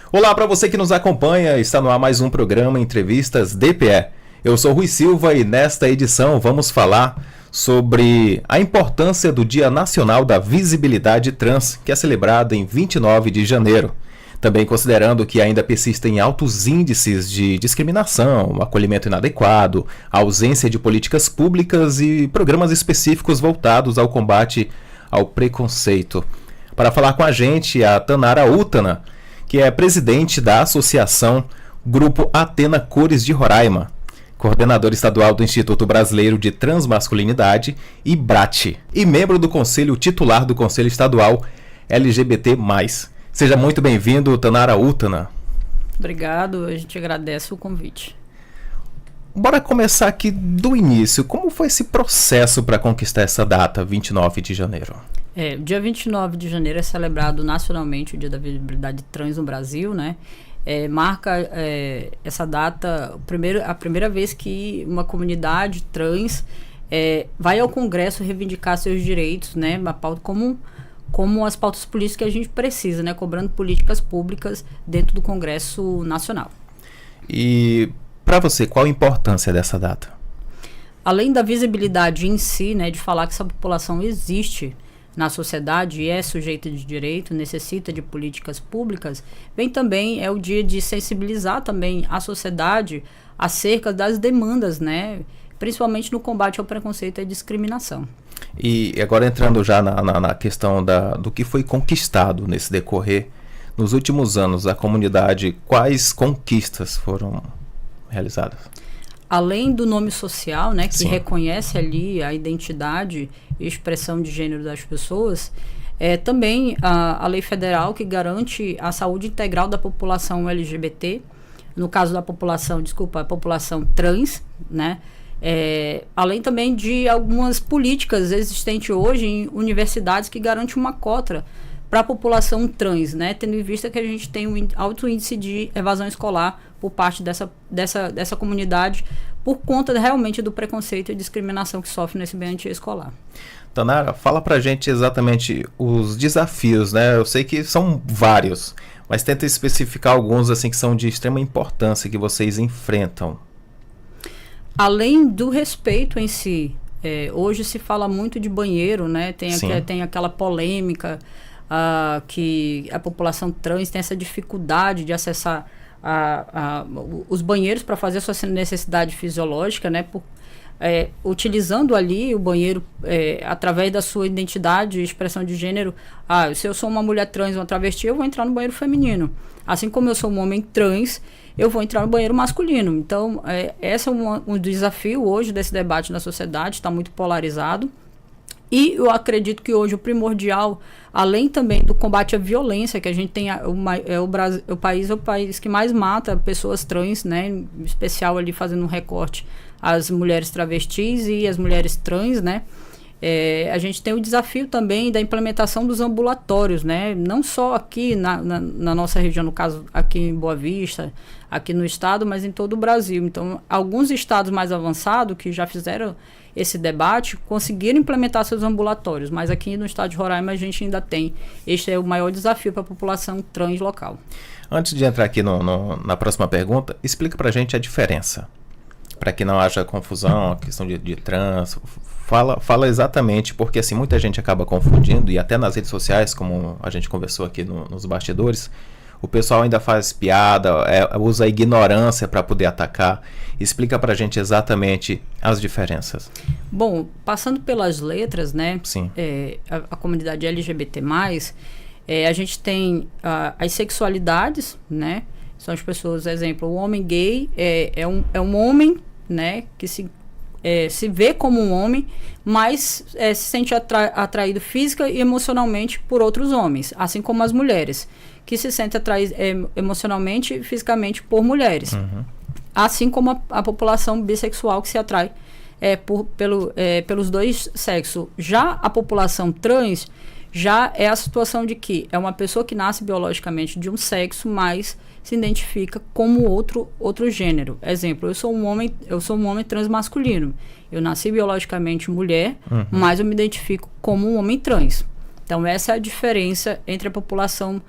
Olá para você que nos acompanha, está no ar mais um programa Entrevistas DPE. Eu sou Rui Silva e nesta edição vamos falar sobre a importância do Dia Nacional da Visibilidade Trans, que é celebrado em 29 de janeiro. Também considerando que ainda persistem altos índices de discriminação, acolhimento inadequado, ausência de políticas públicas e programas específicos voltados ao combate ao preconceito. Para falar com a gente, a Tanara Utana, que é presidente da Associação Grupo Atena Cores de Roraima, coordenadora estadual do Instituto Brasileiro de Transmasculinidade, IBRAT, e membro do Conselho Titular do Conselho Estadual LGBT+. Seja muito bem-vindo, Tanara Utana. Obrigado, a gente agradece o convite. Bora começar aqui do início. Como foi esse processo para conquistar essa data, 29 de janeiro? O dia 29 de janeiro é celebrado nacionalmente o Dia da Visibilidade Trans no Brasil, né? Marca essa data a primeira vez que uma comunidade trans vai ao Congresso reivindicar seus direitos, né? Uma pauta como as pautas políticas que a gente precisa, né? Cobrando políticas públicas dentro do Congresso Nacional. E para você, qual a importância dessa data? Além da visibilidade em si, né? De falar que essa população existe na sociedade e é sujeita de direito, necessita de políticas públicas, vem também o dia de sensibilizar também a sociedade acerca das demandas, né? Principalmente no combate ao preconceito e à discriminação. E agora entrando já na questão do que foi conquistado nesse decorrer, nos últimos anos, a comunidade, quais conquistas foram realizadas? Além do nome social, né, que Sim. reconhece ali a identidade e expressão de gênero das pessoas, também a lei federal que garante a saúde integral da população LGBT, no caso da população, a população trans, né? Além também de algumas políticas existentes hoje em universidades que garantem uma cota para a população trans, né? Tendo em vista que a gente tem um alto índice de evasão escolar por parte dessa comunidade, por conta realmente do preconceito e discriminação que sofre nesse ambiente escolar. Tanara, fala pra gente exatamente os desafios, né? Eu sei que são vários, mas tenta especificar alguns assim que são de extrema importância que vocês enfrentam. Além do respeito em si, hoje se fala muito de banheiro, né? Tem aquela polêmica que a população trans tem essa dificuldade de acessar os banheiros para fazer a sua necessidade fisiológica, né? Utilizando ali o banheiro através da sua identidade e expressão de gênero. Se eu sou uma mulher trans ou uma travesti, eu vou entrar no banheiro feminino. Assim como eu sou um homem trans, eu vou entrar no banheiro masculino. Então, esse é um desafio hoje desse debate na sociedade, está muito polarizado. E eu acredito que hoje o primordial, além também do combate à violência, que a gente tem, o país que mais mata pessoas trans, né? Em especial ali fazendo um recorte às mulheres travestis e as mulheres trans, né? A gente tem o desafio também da implementação dos ambulatórios, né? Não só aqui na nossa região, no caso aqui em Boa Vista, aqui no estado, mas em todo o Brasil. Então, alguns estados mais avançados que já fizeram esse debate conseguiram implementar seus ambulatórios, mas aqui no estado de Roraima a gente ainda tem. Este é o maior desafio para a população trans local. Antes de entrar aqui na próxima pergunta, explica pra gente a diferença. Para que não haja confusão, a questão de trans, fala exatamente, porque assim, muita gente acaba confundindo, e até nas redes sociais, como a gente conversou aqui nos bastidores, o pessoal ainda faz piada, usa a ignorância para poder atacar. Explica pra gente exatamente as diferenças. Bom, passando pelas letras, né? Sim. A comunidade LGBT+, a gente tem as sexualidades, né? São as pessoas, exemplo, o homem gay é um homem, né? Que se vê como um homem, mas se sente atraído física e emocionalmente por outros homens, assim como as mulheres, que se sentem atraídas emocionalmente e fisicamente por mulheres. Uhum. Assim como a população bissexual que se atrai pelos dois sexos. Já a população trans já é a situação de que é uma pessoa que nasce biologicamente de um sexo, mas se identifica como outro gênero. Exemplo, eu sou um homem transmasculino. Eu nasci biologicamente mulher, mas eu me identifico como um homem trans. Então, essa é a diferença entre a população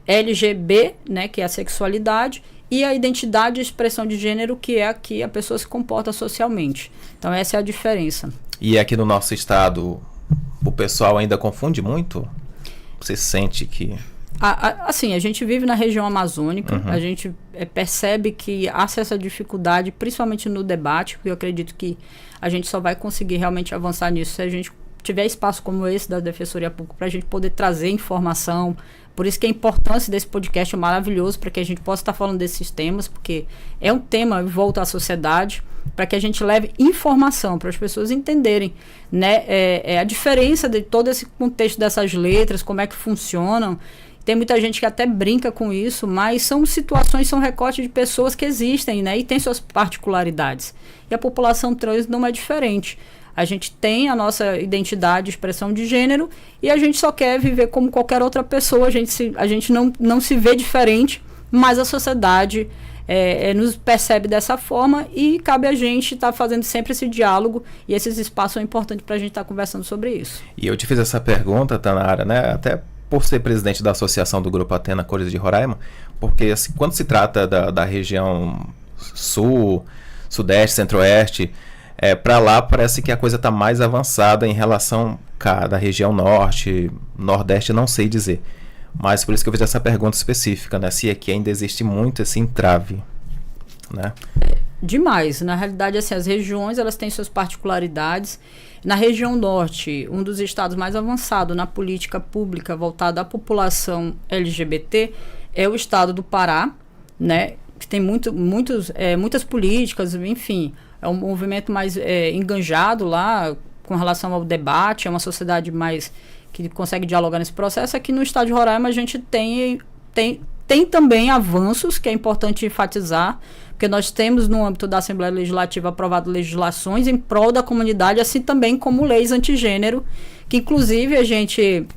LGB, né, que é a sexualidade, e a identidade e expressão de gênero, que é a que a pessoa se comporta socialmente. Então, essa é a diferença. E aqui no nosso estado, o pessoal ainda confunde muito? Você sente que... Assim, a gente vive na região amazônica, a gente percebe que há essa dificuldade, principalmente no debate, porque eu acredito que a gente só vai conseguir realmente avançar nisso se a gente tiver espaço como esse da Defensoria Pública para a gente poder trazer informação. Por isso que a importância desse podcast é maravilhoso, para que a gente possa estar falando desses temas, porque é um tema que volta à sociedade, para que a gente leve informação, para as pessoas entenderem, né, a diferença de todo esse contexto dessas letras, como é que funcionam. Tem muita gente que até brinca com isso, mas são situações, são recortes de pessoas que existem, né, e tem suas particularidades. E a população trans não é diferente. A gente tem a nossa identidade, expressão de gênero, e a gente só quer viver como qualquer outra pessoa. A gente não se vê diferente, mas a sociedade nos percebe dessa forma, e cabe a gente estar fazendo sempre esse diálogo, e esses espaços são importantes para a gente estar conversando sobre isso. E eu te fiz essa pergunta, Tanara, né, até por ser presidente da Associação do Grupo Atena Cores de Roraima, porque assim, quando se trata da região sul, sudeste, centro-oeste, para lá parece que a coisa está mais avançada em relação da região norte, nordeste, não sei dizer. Mas por isso que eu fiz essa pergunta específica, né? Se aqui ainda existe muito esse entrave, né? Demais. Na realidade, assim, as regiões, elas têm suas particularidades. Na região norte, um dos estados mais avançados na política pública voltada à população LGBT é o estado do Pará, né? Que tem muitas políticas, enfim, é um movimento mais enganjado lá com relação ao debate, é uma sociedade mais que consegue dialogar nesse processo. Aqui no estado de Roraima a gente tem também avanços, que é importante enfatizar, porque nós temos no âmbito da Assembleia Legislativa aprovado legislações em prol da comunidade, assim também como leis antigênero, que inclusive a gente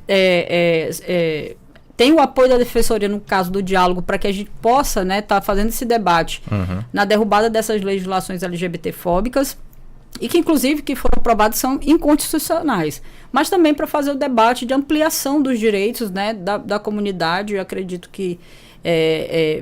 tem o apoio da Defensoria no caso do diálogo, para que a gente possa, né, tá fazendo esse debate na derrubada dessas legislações LGBT-fóbicas, e que inclusive que foram aprovadas são inconstitucionais, mas também para fazer o debate de ampliação dos direitos, né, da comunidade. Eu acredito que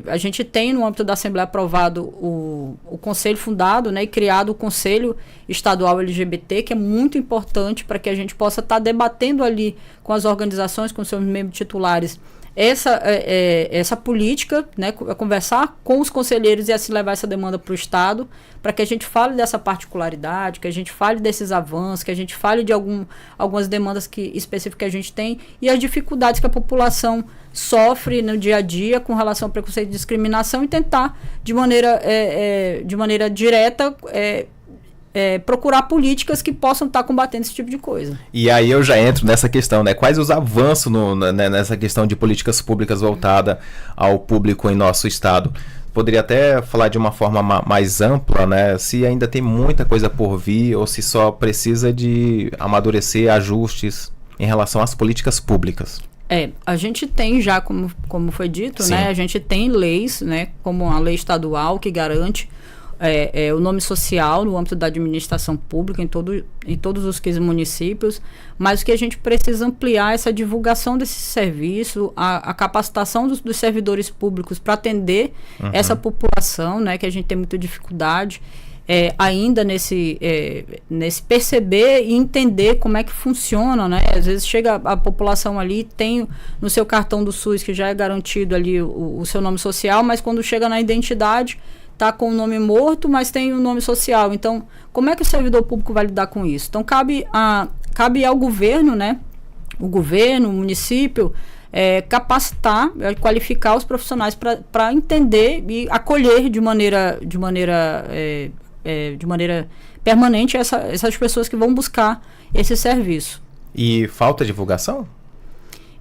a gente tem no âmbito da Assembleia aprovado o Conselho fundado, né, e criado o Conselho Estadual LGBT, que é muito importante para que a gente possa estar debatendo ali com as organizações, com seus membros titulares, essa política, né, conversar com os conselheiros e assim levar essa demanda para o Estado, para que a gente fale dessa particularidade, que a gente fale desses avanços, que a gente fale de algumas demandas específicas que a gente tem e as dificuldades que a população sofre no dia a dia com relação ao preconceito e discriminação, e tentar de maneira direta procurar políticas que possam estar combatendo esse tipo de coisa. E aí eu já entro nessa questão, né? Quais os avanços nessa questão de políticas públicas voltada ao público em nosso estado? Poderia até falar de uma forma mais ampla, né? Se ainda tem muita coisa por vir ou se só precisa de amadurecer ajustes em relação às políticas públicas. A gente tem já, como foi dito, né? A gente tem leis, né? Como a lei estadual que garante o nome social no âmbito da administração pública em todos os 15 municípios, mas que a gente precisa ampliar essa divulgação desse serviço, a capacitação dos servidores públicos para atender essa população, né, que a gente tem muita dificuldade ainda nesse perceber e entender como é que funciona, né? Às vezes chega a população ali, tem no seu cartão do SUS, que já é garantido ali o seu nome social, mas quando chega na identidade está com o nome morto, mas tem o nome social. Então, como é que o servidor público vai lidar com isso? Então, cabe ao governo, né? O governo, o município, capacitar, qualificar os profissionais para entender e acolher de maneira permanente essas pessoas que vão buscar esse serviço. E falta divulgação?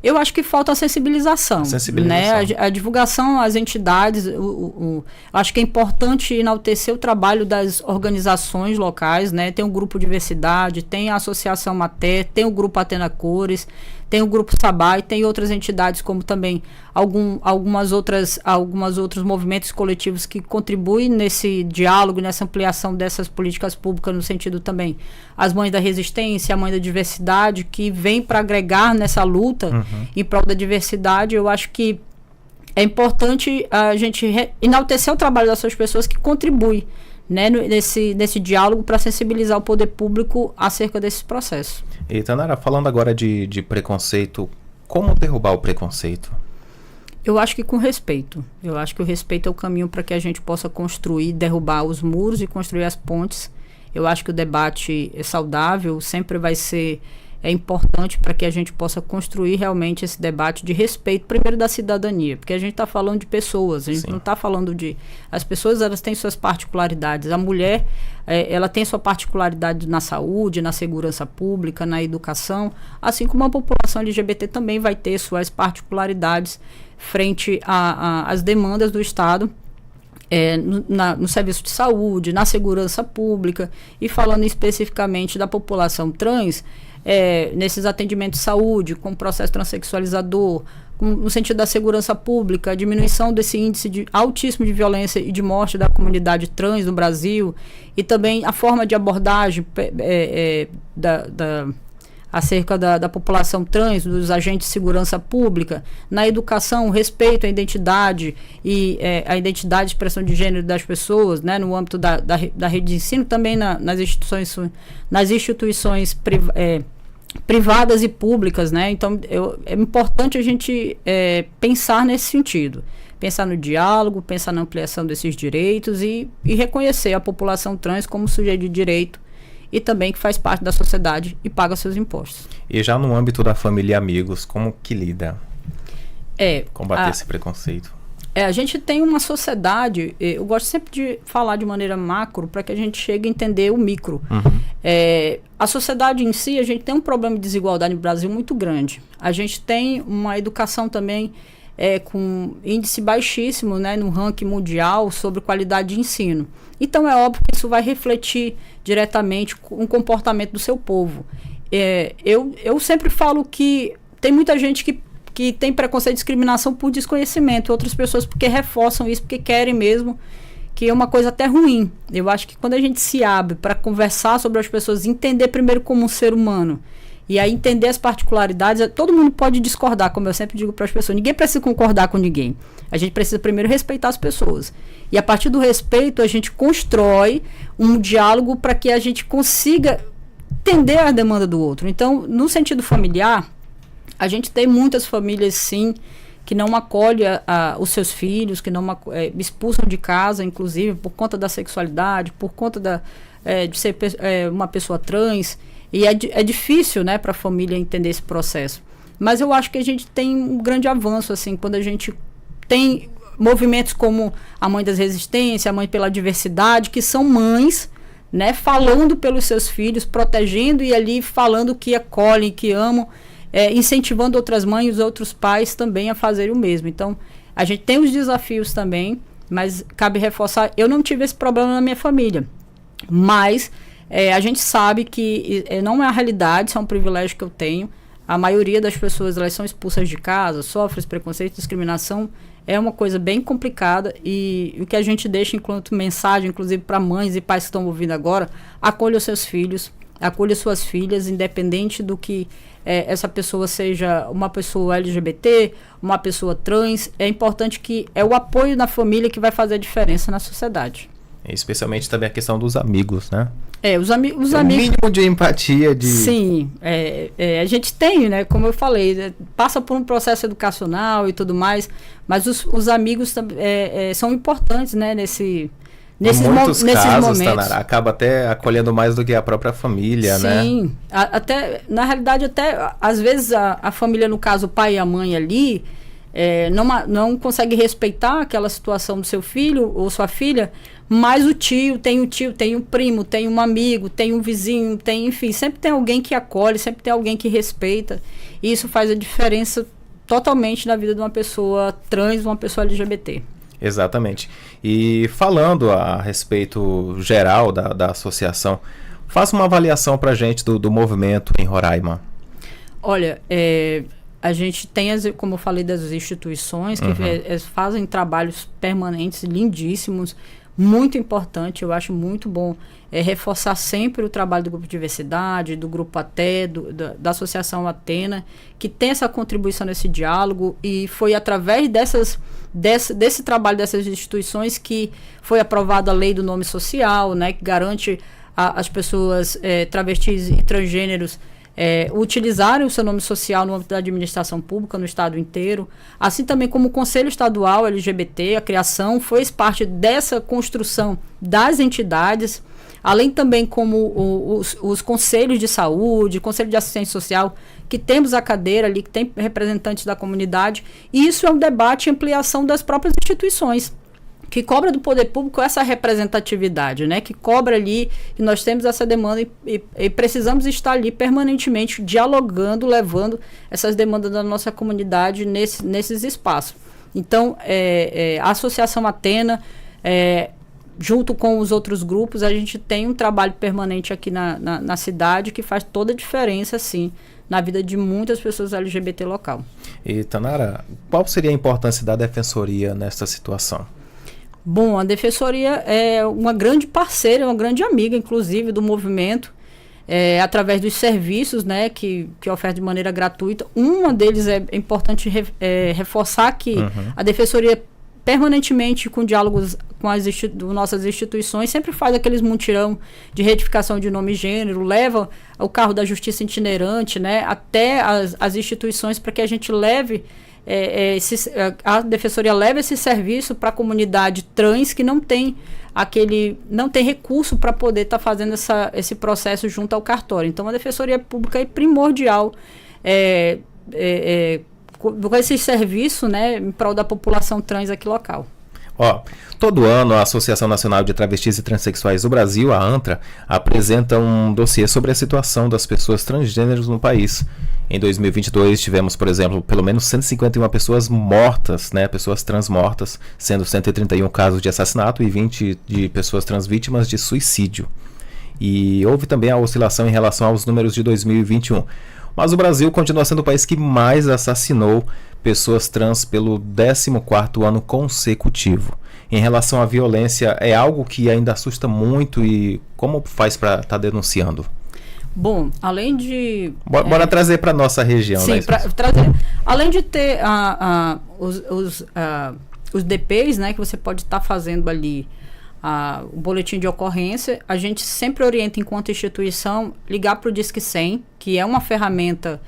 Eu acho que falta a sensibilização. Né? A divulgação, as entidades, eu acho que é importante enaltecer o trabalho das organizações locais, né? Tem o Grupo Diversidade, tem a Associação Mater, tem o Grupo Atena Cores, tem o Grupo Sabá e tem outras entidades como também algumas outros movimentos coletivos que contribuem nesse diálogo, nessa ampliação dessas políticas públicas, no sentido também as Mães da Resistência, a Mãe da Diversidade, que vem para agregar nessa luta em prol da diversidade. Eu acho que é importante a gente enaltecer o trabalho dessas pessoas que contribuem, né, nesse diálogo para sensibilizar o poder público acerca desses processos. E Tainara, falando agora de preconceito, como derrubar o preconceito? Eu acho que com respeito. Eu acho que o respeito é o caminho para que a gente possa construir, derrubar os muros e construir as pontes. Eu acho que o debate é saudável, sempre vai ser importante para que a gente possa construir realmente esse debate de respeito, primeiro da cidadania, porque a gente está falando de pessoas, a gente não está falando de... As pessoas, elas têm suas particularidades. A mulher, ela tem sua particularidade na saúde, na segurança pública, na educação, assim como a população LGBT também vai ter suas particularidades frente às demandas do Estado, no serviço de saúde, na segurança pública. E falando especificamente da população trans, nesses atendimentos de saúde, com o processo transexualizador, no sentido da segurança pública, a diminuição desse índice altíssimo de violência e de morte da comunidade trans no Brasil, e também a forma de abordagem acerca da população trans, dos agentes de segurança pública, na educação, o respeito à identidade e a identidade e expressão de gênero das pessoas, né, no âmbito da rede de ensino, também nas instituições privadas e públicas, né? Então, é importante a gente pensar nesse sentido. Pensar no diálogo, pensar na ampliação desses direitos e reconhecer a população trans como sujeito de direito e também que faz parte da sociedade e paga seus impostos. E já no âmbito da família e amigos, como que lida? Combater esse preconceito? A gente tem uma sociedade, eu gosto sempre de falar de maneira macro para que a gente chegue a entender o micro. A sociedade em si, a gente tem um problema de desigualdade no Brasil muito grande. A gente tem uma educação também com índice baixíssimo, né, no ranking mundial sobre qualidade de ensino. Então é óbvio que isso vai refletir diretamente com o comportamento do seu povo. Eu sempre falo que tem muita gente que tem preconceito e discriminação por desconhecimento, outras pessoas porque reforçam isso, porque querem mesmo, que é uma coisa até ruim. Eu acho que quando a gente se abre para conversar sobre as pessoas, entender primeiro como um ser humano, e aí entender as particularidades, todo mundo pode discordar, como eu sempre digo para as pessoas, ninguém precisa concordar com ninguém. A gente precisa primeiro respeitar as pessoas. E a partir do respeito, a gente constrói um diálogo para que a gente consiga entender a demanda do outro. Então, no sentido familiar, a gente tem muitas famílias, sim, que não acolhem os seus filhos, que não expulsam de casa, inclusive, por conta da sexualidade, por conta de ser uma pessoa trans. E é difícil, né, para a família entender esse processo. Mas eu acho que a gente tem um grande avanço, assim, quando a gente tem movimentos como a Mãe das Resistências, a Mãe pela Diversidade, que são mães, né, falando pelos seus filhos, protegendo e ali falando que acolhem, que amam, incentivando outras mães e outros pais também a fazerem o mesmo. Então, a gente tem os desafios também, mas cabe reforçar, eu não tive esse problema na minha família, mas a gente sabe que não é a realidade, isso é um privilégio que eu tenho. A maioria das pessoas, elas são expulsas de casa, sofrem preconceito, discriminação, é uma coisa bem complicada, e o que a gente deixa enquanto mensagem, inclusive para mães e pais que estão ouvindo agora, acolha os seus filhos, acolha suas filhas, independente do que essa pessoa seja uma pessoa LGBT, uma pessoa trans. É importante que é o apoio da família que vai fazer a diferença na sociedade. Especialmente também a questão dos amigos, né? Os amigos... O mínimo de empatia, Sim, a gente tem, né? Como eu falei, passa por um processo educacional e tudo mais, mas os amigos são importantes, né? Nesses casos, momentos. Tainara, acaba até acolhendo mais do que a própria família, né? Sim, na realidade, até às vezes a família, no caso o pai e a mãe ali, não consegue respeitar aquela situação do seu filho ou sua filha, mas o tio, tem um primo, tem um amigo, tem um vizinho, enfim, sempre tem alguém que acolhe, sempre tem alguém que respeita, e isso faz a diferença totalmente na vida de uma pessoa trans, uma pessoa LGBT. Exatamente. E falando a respeito geral da associação, faça uma avaliação para a gente do movimento em Roraima. Olha, a gente tem, como eu falei, das instituições que fazem trabalhos permanentes lindíssimos, muito importante. Eu acho muito bom reforçar sempre o trabalho do Grupo Diversidade, do Grupo ATE, da Associação Atena, que tem essa contribuição nesse diálogo, e foi através desse trabalho dessas instituições que foi aprovada a Lei do Nome Social, né, que garante as pessoas travestis e transgêneros utilizarem o seu nome social no âmbito da administração pública no estado inteiro, assim também como o Conselho Estadual LGBT, a criação fez parte dessa construção das entidades, além também como os conselhos de saúde, conselho de assistência social, que temos a cadeira ali, que tem representantes da comunidade, e isso é um debate e ampliação das próprias instituições, que cobra do poder público essa representatividade, né? Que cobra ali, que nós temos essa demanda e precisamos estar ali permanentemente dialogando, levando essas demandas da nossa comunidade nesses espaços. Então, a Associação Atena, junto com os outros grupos, a gente tem um trabalho permanente aqui na cidade que faz toda a diferença, sim, na vida de muitas pessoas LGBT local. E, Tanara, qual seria a importância da Defensoria nesta situação? Bom, a Defensoria é uma grande parceira, uma grande amiga, inclusive, do movimento, através dos serviços, né, que oferta de maneira gratuita. Um deles é importante reforçar que a Defensoria, permanentemente, com diálogos com as nossas instituições, sempre faz aqueles mutirão de retificação de nome e gênero, leva o carro da justiça itinerante, né, até as instituições, para que a gente leve... a Defensoria leva esse serviço para a comunidade trans que não tem recurso para poder estar fazendo esse processo junto ao cartório. Então, a Defensoria Pública é primordial com esse serviço, né, em prol da população trans aqui local. Todo ano a Associação Nacional de Travestis e Transsexuais do Brasil, a ANTRA, apresenta um dossiê sobre a situação das pessoas transgêneros no país. Em 2022 tivemos, por exemplo, pelo menos 151 pessoas mortas, né, pessoas trans mortas, sendo 131 casos de assassinato e 20 de pessoas trans vítimas de suicídio. E houve também a oscilação em relação aos números de 2021. Mas o Brasil continua sendo o país que mais assassinou pessoas trans pelo 14º ano consecutivo. Em relação à violência, é algo que ainda assusta muito, e como faz para estar denunciando? Bom, além de... Bora trazer para a nossa região. Sim, né? trazer. Além de ter os DPs, né, que você pode estar fazendo ali, o boletim de ocorrência, a gente sempre orienta, enquanto instituição, ligar para o Disque 100, que é uma ferramenta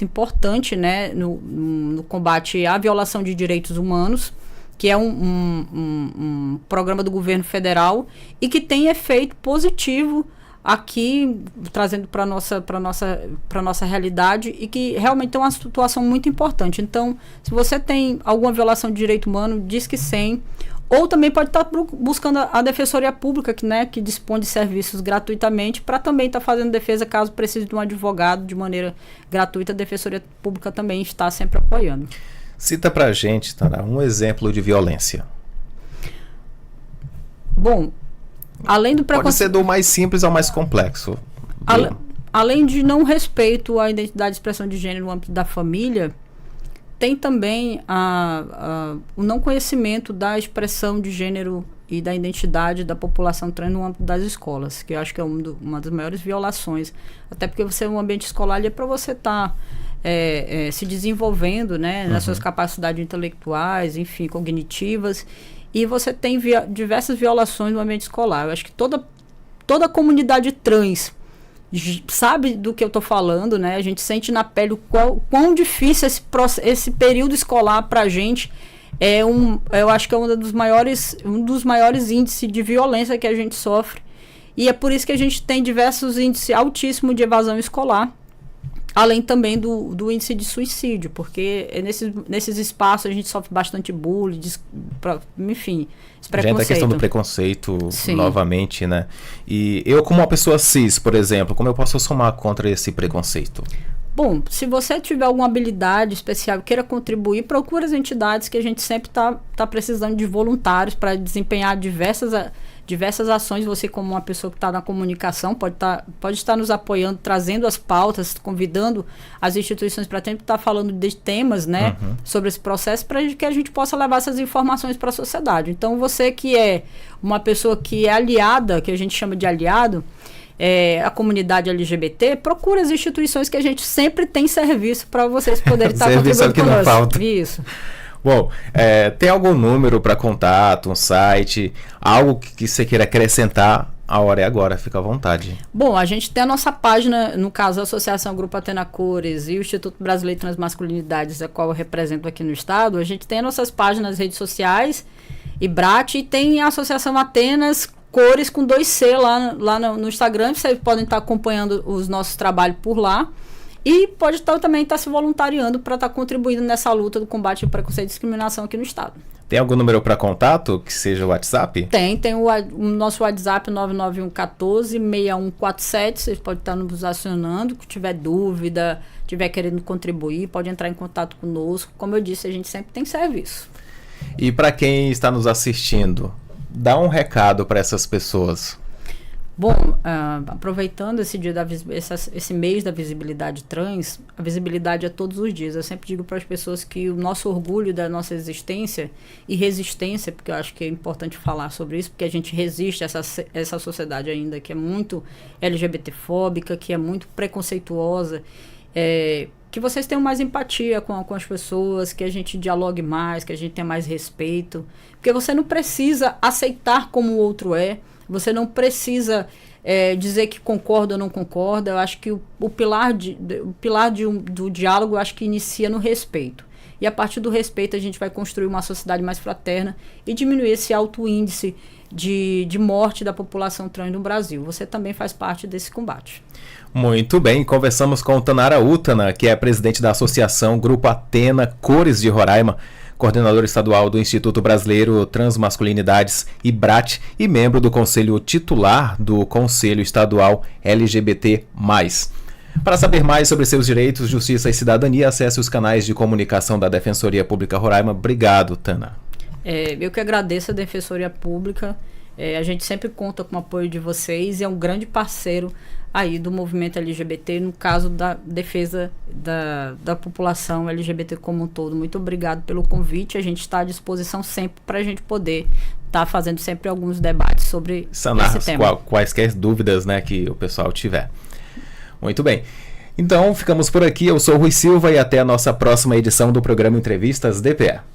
importante, né, no combate à violação de direitos humanos, que é um programa do governo federal e que tem efeito positivo aqui, trazendo para a nossa realidade, e que realmente tem uma situação muito importante. Então, se você tem alguma violação de direito humano, Disque 100, ou também pode estar buscando a Defensoria Pública, que dispõe de serviços gratuitamente, para também estar fazendo defesa caso precise de um advogado de maneira gratuita. A Defensoria Pública também está sempre apoiando. Cita pra gente, Tana, um exemplo de violência. Bom, além do preconceito... Pode ser do mais simples ao mais complexo. Além de não respeito à identidade e expressão de gênero no âmbito da família, tem também o não conhecimento da expressão de gênero e da identidade da população trans no âmbito das escolas, que eu acho que é uma das maiores violações. Até porque um ambiente escolar é para você estar se desenvolvendo, né, nas suas capacidades intelectuais, enfim, cognitivas, e você tem diversas violações no ambiente escolar. Eu acho que toda a comunidade trans sabe do que eu estou falando, né? A gente sente na pele quão difícil esse período escolar para a gente eu acho que é um dos maiores índices de violência que a gente sofre, e é por isso que a gente tem diversos índices altíssimos de evasão escolar, além também do índice de suicídio, porque nesses espaços a gente sofre bastante bullying, enfim, esse preconceito. Gente, a questão do preconceito, sim, novamente, né? E eu, como uma pessoa cis, por exemplo, como eu posso somar contra esse preconceito? Bom, se você tiver alguma habilidade especial e queira contribuir, procure as entidades, que a gente sempre está precisando de voluntários para desempenhar diversas diversas ações. Você, como uma pessoa que está na comunicação, pode estar nos apoiando, trazendo as pautas, convidando as instituições para sempre estar falando de temas, né, sobre esse processo, para que a gente possa levar essas informações para a sociedade. Então, você que é uma pessoa que é aliada, que a gente chama de aliado, a comunidade LGBT, procura as instituições que a gente sempre tem serviço para vocês poderem estar contribuindo conosco. Não falta. Isso. Bom, tem algum número para contato, um site, algo que você queira acrescentar? A hora é agora, fica à vontade. Bom, a gente tem a nossa página, no caso a Associação Grupo Athena Cores e o Instituto Brasileiro de Transmasculinidades, a qual eu represento aqui no estado. A gente tem as nossas páginas nas redes sociais, IBRAT, e tem a Associação Atenas Cores com 2C lá no Instagram. Vocês podem estar acompanhando os nossos trabalhos por lá. E pode também estar se voluntariando para estar contribuindo nessa luta do combate ao preconceito e discriminação aqui no estado. Tem algum número para contato, que seja o WhatsApp? Tem o nosso WhatsApp 99114-6147. Vocês podem estar nos acionando, se tiver dúvida, tiver querendo contribuir, pode entrar em contato conosco. Como eu disse, a gente sempre tem serviço. E para quem está nos assistindo, dá um recado para essas pessoas. Bom, aproveitando esse mês da visibilidade trans, a visibilidade é todos os dias. Eu sempre digo para as pessoas que o nosso orgulho da nossa existência e resistência, porque eu acho que é importante falar sobre isso, porque a gente resiste a essa sociedade ainda que é muito LGBTfóbica, que é muito preconceituosa, que vocês tenham mais empatia com as pessoas, que a gente dialogue mais, que a gente tenha mais respeito, porque você não precisa aceitar como o outro é. Você não precisa dizer que concorda ou não concorda. Eu acho que o pilar do diálogo, eu acho que inicia no respeito. E a partir do respeito a gente vai construir uma sociedade mais fraterna e diminuir esse alto índice de morte da população trans no Brasil. Você também faz parte desse combate. Muito bem, conversamos com Tanara Uttana, que é presidente da Associação Grupo Athena Cores de Roraima, coordenador estadual do Instituto Brasileiro Transmasculinidades, IBRAT, e membro do Conselho Titular do Conselho Estadual LGBT+. Para saber mais sobre seus direitos, justiça e cidadania, acesse os canais de comunicação da Defensoria Pública Roraima. Obrigado, Tana. Eu que agradeço a Defensoria Pública. A gente sempre conta com o apoio de vocês e é um grande parceiro aí do movimento LGBT, no caso da defesa da população LGBT como um todo. Muito obrigado pelo convite. A gente está à disposição sempre para a gente poder estar fazendo sempre alguns debates sobre sanar esse tema. Quaisquer dúvidas, né, que o pessoal tiver. Muito bem. Então, ficamos por aqui. Eu sou o Rui Silva e até a nossa próxima edição do programa Entrevistas DPE.